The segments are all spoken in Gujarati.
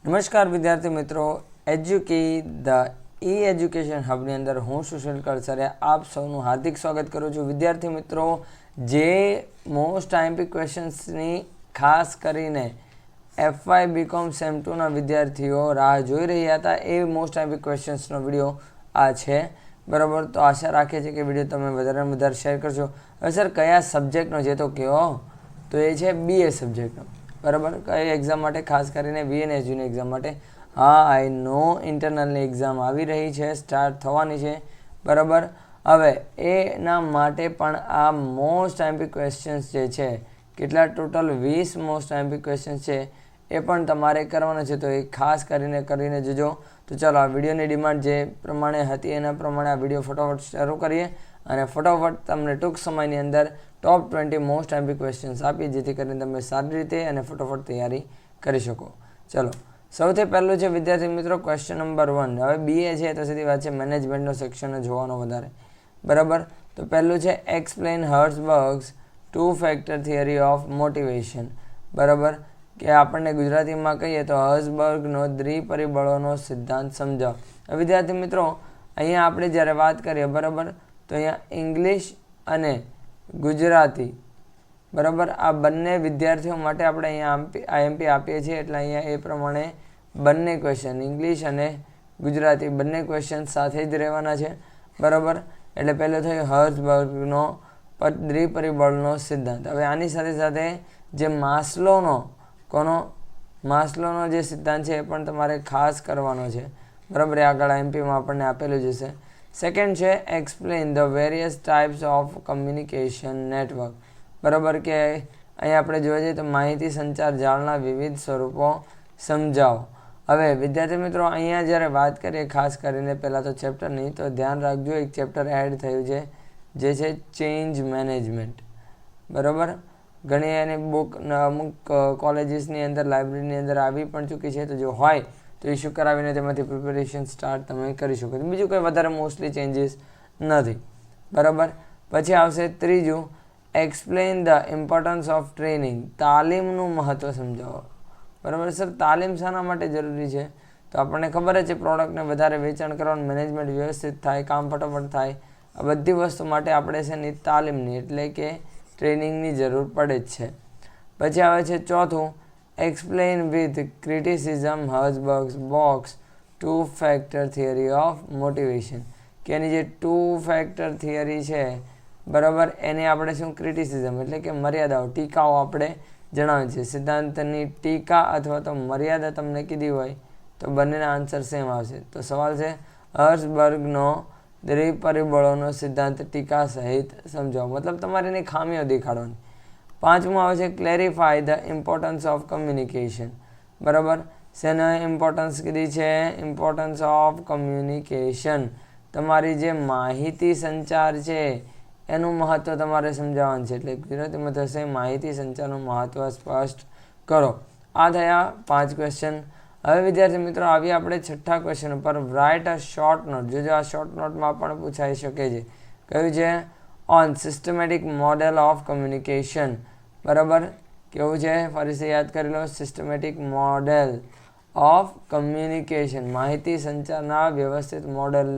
નમસ્કાર વિદ્યાર્થી મિત્રો, એજ્યુકી ધ એજ્યુકેશન હબની અંદર હું સુશીલ કળસરે આપ સૌનું હાર્દિક સ્વાગત કરું છું. વિદ્યાર્થી મિત્રો, જે મોસ્ટ આઈએમપી ક્વેશ્ચન્સની ખાસ કરીને FY BCom સેમ 2ના વિદ્યાર્થીઓ રાહ જોઈ રહ્યા હતા એ મોસ્ટ આઈએમપી ક્વેશ્ચન્સનો વિડીયો આ છે. બરાબર, તો આશા રાખીએ છીએ કે વિડીયો તમે વધારે વધારે શેર કરશો. હવે સર કયા સબ્જેક્ટનો છે તો કહો, તો એ છે BA સબ્જેક્ટનો. બરાબર, કઈ એક્ઝામ માટે? ખાસ કરીને VNSUની એક્ઝામ માટે. હા, આઈ નો ઇન્ટરનલની એક્ઝામ આવી રહી છે, સ્ટાર્ટ થવાની છે. બરાબર, હવે એના માટે પણ આ મોસ્ટ આઈએમપી ક્વેશ્ચન્સ જે છે, કેટલા ટોટલ 20 મોસ્ટ આઈએમપી ક્વેશ્ચન્સ છે એ પણ તમારે કરવાના છે. તો એ ખાસ કરીને જોજો. તો ચાલો, આ વિડીયોની ડિમાન્ડ જે પ્રમાણે હતી એના પ્રમાણે આ વિડીયો ફટાફટ શરૂ કરીએ અને ફટાફટ તમને ટૂંક સમયની અંદર ટોપ 20 મોસ્ટ આઈએમપી ક્વેશ્ચન્સ આપી, જેથી કરીને તમે સારી રીતે અને ફટાફટ તૈયારી કરી શકો. ચલો, સૌથી પહેલું છે વિદ્યાર્થી મિત્રો ક્વેશ્ચન નંબર 1. હવે BA છે તો સીધી વાત છે મેનેજમેન્ટનો સેક્શન જોવાનો વધારે. બરાબર, તો પહેલું છે explain Herzberg's two factor theory of motivation. બરાબર, કે આપણને ગુજરાતીમાં કહીએ તો હર્ઝબર્ગનો દ્વિપરિબળોનો સિદ્ધાંત સમજાવો. વિદ્યાર્થી મિત્રો, અહીંયા આપણે જ્યારે વાત કરીએ, બરાબર, તો અહીંયા ઇંગ્લિશ અને ગુજરાતી, બરાબર, આ બંને વિદ્યાર્થીઓ માટે આપણે અહીંયા આઈએમપી આપીએ છીએ. એટલે અહીંયા એ પ્રમાણે બંને ક્વેશ્ચન ઇંગ્લિશ અને ગુજરાતી બંને ક્વેશ્ચન સાથે જ રહેવાના છે. બરાબર, એટલે પહેલો થયો હર્ઝબર્ગનો દ્વિપરિબળનો સિદ્ધાંત. હવે આની સાથે સાથે જે માસ્લોનો જે સિદ્ધાંત છે એ પણ તમારે ખાસ કરવાનો છે. બરાબર, એ આગળ આઈએમપીમાં આપણને આપેલું જ હશે. સેકન્ડ છે explain the various types of communication network. બરાબર, કે અહીંયા આપણે જોવા જઈએ તો માહિતી સંચાર જાળના વિવિધ સ્વરૂપો સમજાવો. હવે વિદ્યાર્થી મિત્રો, અહીંયા જ્યારે વાત કરીએ ખાસ કરીને પહેલાં તો ચેપ્ટરની, તો ધ્યાન રાખજો એક ચેપ્ટર એડ થયું છે જે છે ચેન્જ મેનેજમેન્ટ. બરાબર, ઘણી એની બુક અમુક કોલેજીસની અંદર લાઇબ્રેરીની અંદર આવી પણ ચૂકી છે. તો જો હોય તો ઇસ્યુ કરાવીને તેમાંથી પ્રિપેરેશન સ્ટાર્ટ તમે કરી શકો. બીજું કંઈ વધારે મોસ્ટલી ચેન્જીસ નથી. બરાબર, પછી આવશે ત્રીજું explain the importance of training. તાલીમનું મહત્ત્વ સમજાવો. બરાબર સર, તાલીમ શાના માટે જરૂરી છે? તો આપણને ખબર જ છે પ્રોડક્ટને વધારે વેચાણ કરવાનું, મેનેજમેન્ટ વ્યવસ્થિત થાય, કામ ફટાફટ થાય, આ બધી વસ્તુ માટે આપણે છે ને તાલીમની એટલે કે ટ્રેનિંગની જરૂર પડે જ છે. પછી આવે છે ચોથું explain with criticism Herzberg's box two factor theory of motivation. કે એની જે ટુ ફેક્ટર થિયરી છે, બરાબર, એને આપણે શું ક્રિટિસિઝમ એટલે કે મર્યાદાઓ, ટીકાઓ આપણે જણાવે છે. સિદ્ધાંતની ટીકા અથવા તો મર્યાદા તમને કીધી હોય તો બંનેના આન્સર સેમ આવશે. તો સવાલ છે હર્ઝબર્ગનો દ્વિપરિબળોનો સિદ્ધાંત ટીકા સહિત સમજાવો. મતલબ તમારે એની ખામીઓ દેખાડવાની. પાંચમું આવે છે clarify the importance of communication. બરાબર, શેના ઇમ્પોર્ટન્સ કીધી છે? Importance of communication. તમારી જે માહિતી સંચાર છે એનું મહત્ત્વ તમારે સમજાવવાનું છે. એટલે ગુજરાતીમાં થશે માહિતી સંચારનું મહત્ત્વ સ્પષ્ટ કરો. આ થયા 5 ક્વેશ્ચન. હવે વિદ્યાર્થી મિત્રો, આવીએ આપણે છઠ્ઠા ક્વેશ્ચન ઉપર. Write a short note. જોજો, આ શોર્ટ નોટમાં પણ પૂછાઈ શકે છે. કયું છે? On systematic model of communication. બરાબર, કેવું છે? ફરીથી યાદ કરી લો. સિસ્ટમેટિક મોડેલ ઓફ કમ્યુનિકેશન, માહિતી સંચારના વ્યવસ્થિત મોડેલ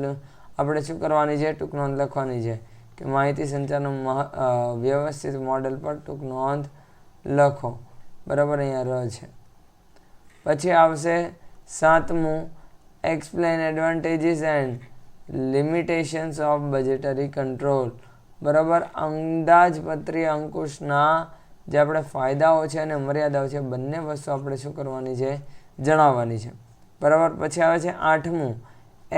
આપણે શું કરવાની છે? ટૂંક નોંધ લખવાની છે કે માહિતી સંચારનું વ્યવસ્થિત મોડેલ પર ટૂંક નોંધ લખો. બરાબર, અહીંયા છે. પછી આવશે 7મું explain advantages and limitations of budgetary control. બરાબર, અંદાજપત્રીય અંકુશના જે આપણે ફાયદાઓ છે અને મર્યાદાઓ છે, બંને વસ્તુ આપણે શું કરવાની છે? જણાવવાની છે. બરાબર, પછી આવે છે 8મું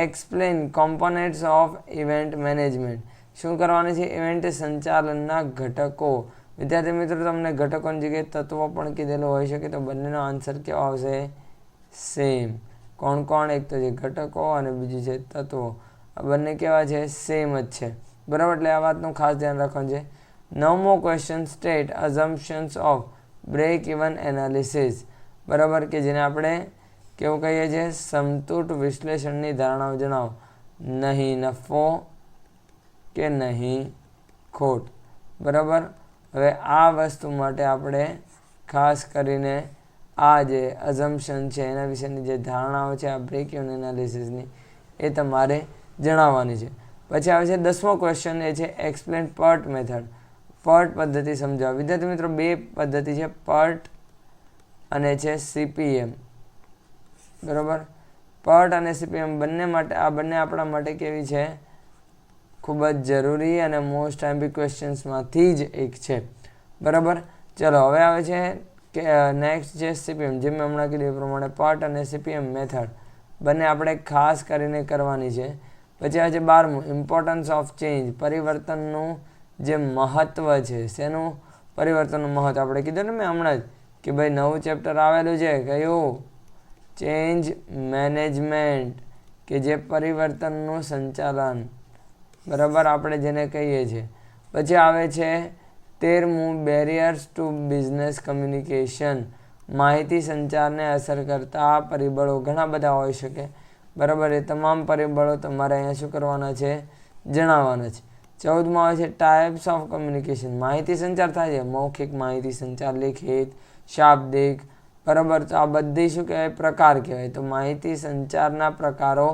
explain components of event management. શું કરવાની છે? ઇવેન્ટ સંચાલનના ઘટકો. વિદ્યાર્થી મિત્રો, તમને ઘટકોની જગ્યાએ તત્વો પણ કીધેલું હોઈ શકે, તો બંનેનો આન્સર કેવો આવશે? સેમ. કોણ કોણ? એક તો જે ઘટકો અને બીજું છે તત્વો. આ બંને કેવા છે? સેમ જ છે. બરાબર, એટલે આ વાતનું ખાસ ધ્યાન રાખવાનું છે. 9મો question state assumptions of break even analysis. બરાબર, કે જેને આપણે કેવું કહીએ છીએ? સમતૂટ વિશ્લેષણની ધારણાઓ જણાવો. નહીં નફો કે નહીં ખોટ. બરાબર, હવે આ વસ્તુ માટે આપણે ખાસ કરીને આ જે અઝમ્પશન છે એના વિશેની જે ધારણાઓ છે આ બ્રેક ઇવન એનાલિસિસની એ તમારે જણાવવાની છે. પછી આવે છે 10મો ક્વેશ્ચન, એ છે એક્સપ્લેન PERT મેથડ. PERT પદ્ધતિ સમજાવો. વિદ્યાર્થી મિત્રો બે પદ્ધતિ છે, PERT અને છે CPM. બરાબર, PERT અને CPM બંને માટે, આ બંને આપણા માટે કેવી છે, ખૂબ જ જરૂરી અને મોસ્ટ આઈમ્પી ક્વેશ્ચન્સમાંથી જ એક છે. બરાબર, ચલો હવે આવે છે કે નેક્સ્ટ છે CPM. જે મેં હમણાં કીધું એ પ્રમાણે PERT અને CPM મેથડ બંને આપણે ખાસ કરીને કરવાની છે. પછી આવે છે 12મું, ઇમ્પોર્ટન્સ ઓફ ચેન્જ. પરિવર્તનનું જે મહત્ત્વ છે, શેનું પરિવર્તનનું મહત્ત્વ, આપણે કીધું ને મેં હમણાં જ કે ભાઈ નવું ચેપ્ટર આવેલું છે કયું, ચેન્જ મેનેજમેન્ટ, કે જે પરિવર્તનનું સંચાલન, બરાબર, આપણે જેને કહીએ છીએ. પછી આવે છે 13મું, બેરિયર્સ ટુ બિઝનેસ કમ્યુનિકેશન. માહિતી સંચારને અસર કરતા પરિબળો ઘણા બધા હોઈ શકે. બરાબર, એ તમામ પરિબળો તમારે અહીંયા શું કરવાના છે, જણાવવાના છે. 14મું આવે છે ટાઈપ્સ ઓફ કમ્યુનિકેશન. માહિતી સંચાર થાય છે, મૌખિક માહિતી સંચાર, લિખિત, શાબ્દિક. બરાબર, તો આ બધી શું કહેવાય, પ્રકાર કહેવાય. તો માહિતી સંચારના પ્રકારો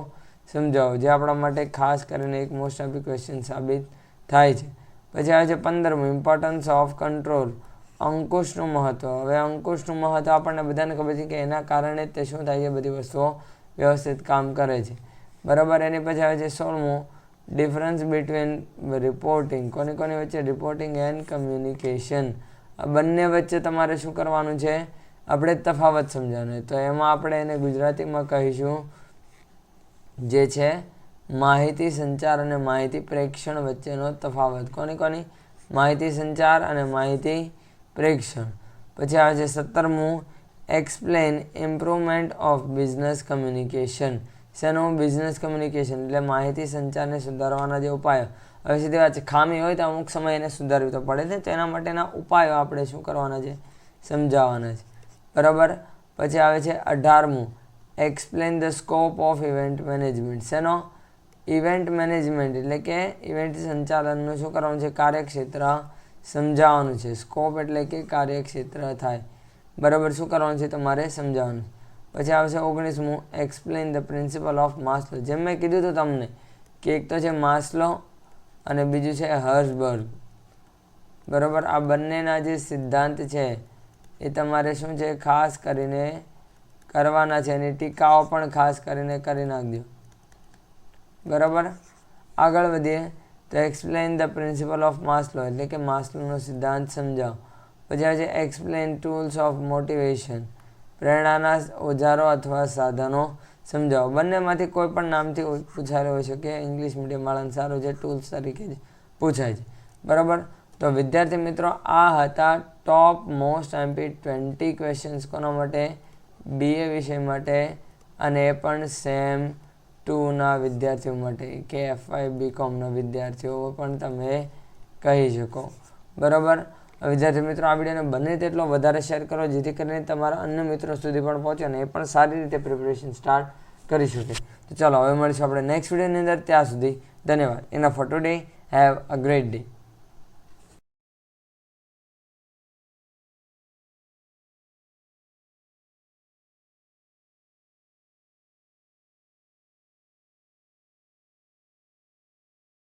સમજાવો, જે આપણા માટે ખાસ કરીને એક મોસ્ટ આઈમ્પી ક્વેશ્ચન સાબિત થાય છે. પછી આવે છે 15મું, ઇમ્પોર્ટન્સ ઓફ કંટ્રોલ. અંકુશનું મહત્ત્વ. હવે અંકુશનું મહત્ત્વ આપણને બધાને ખબર છે કે એના કારણે તે શું થાય છે, બધી વસ્તુઓ વ્યવસ્થિત કામ કરે છે. બરાબર, એની પછી આવે છે 16મું, ડિફરન્સ બિટવીન રિપોર્ટિંગ. કોની વચ્ચે, રિપોર્ટિંગ એન્ડ કમ્યુનિકેશન. આ બંને વચ્ચે તમારે શું કરવાનું છે, આપણે તફાવત સમજાવવાનો. તો એમાં આપણે એને ગુજરાતીમાં કહીશું જે છે માહિતી સંચાર અને માહિતી પ્રેક્ષણ વચ્ચેનો તફાવત. કોની માહિતી સંચાર અને માહિતી પ્રેક્ષણ. પછી આવે છે 17મું, explain improvement of business communication. શેનું, બિઝનેસ કમ્યુનિકેશન, એટલે માહિતી સંચારને સુધારવાના જે ઉપાયો. હવે સીધી વાત છે, ખામી હોય તો અમુક સમય એને સુધારવી તો પડે છે, તો એના માટેના ઉપાયો આપણે શું કરવાના છે, સમજાવવાના છે. બરાબર, પછી આવે છે 18મું, explain the scope of event management. શેનો, ઇવેન્ટ મેનેજમેન્ટ, એટલે કે ઇવેન્ટ સંચાલનનું શું કરવાનું છે, કાર્યક્ષેત્ર સમજાવવાનું છે. સ્કોપ એટલે કે કાર્યક્ષેત્ર થાય. બરાબર, શું કરવાનું છે, તમારે સમજાવવાનું. પછી આવશે 19મું, explain the principle of Maslow. જેમ મેં કીધું હતું તમને કે એક તો છે માસ્લો અને બીજું છે હર્ઝબર્ગ. બરાબર, આ બંનેના જે સિદ્ધાંત છે એ તમારે શું છે, ખાસ કરીને કરવાના છે. એની ટીકાઓ પણ ખાસ કરીને કરી નાખજો. બરાબર, આગળ વધીએ તો explain the principle of Maslow, એટલે કે માસ્લોનો સિદ્ધાંત સમજાવો. પછી આવે છે એક્સપ્લેન ટૂલ્સ ઓફ મોટિવેશન. પ્રેરણાના ઓજારો અથવા સાધનો સમજાવો. બંનેમાંથી કોઈ પણ નામથી પૂછાયેલો હોઈ શકે. ઇંગ્લિશ મીડિયમ વાળાને સારું છે, ટૂલ્સ તરીકે જ પૂછાય છે. બરાબર, તો વિદ્યાર્થી મિત્રો આ હતા ટોપ મોસ્ટ આઈમ્પી 20 ક્વેશ્ચન્સ કોના માટે, BA વિષય માટે, અને એ પણ સેમ 2ના વિદ્યાર્થીઓ માટે, કે FY BComના વિદ્યાર્થીઓ પણ તમે કહી શકો. બરાબર, વિદ્યાર્થી મિત્રો આ વિડીયોને બને તેટલો વધારે શેર કરો, જેથી કરીને તમારા અન્ય મિત્રો સુધી પણ પહોંચે અને એ પણ સારી રીતે પ્રિપરેશન સ્ટાર્ટ કરી શકે. તો ચાલો હવે મળીશું આપણે નેક્સ્ટ વિડીયોની અંદર. ત્યાં સુધી ધન્યવાદ. Enough four today. Have a great day.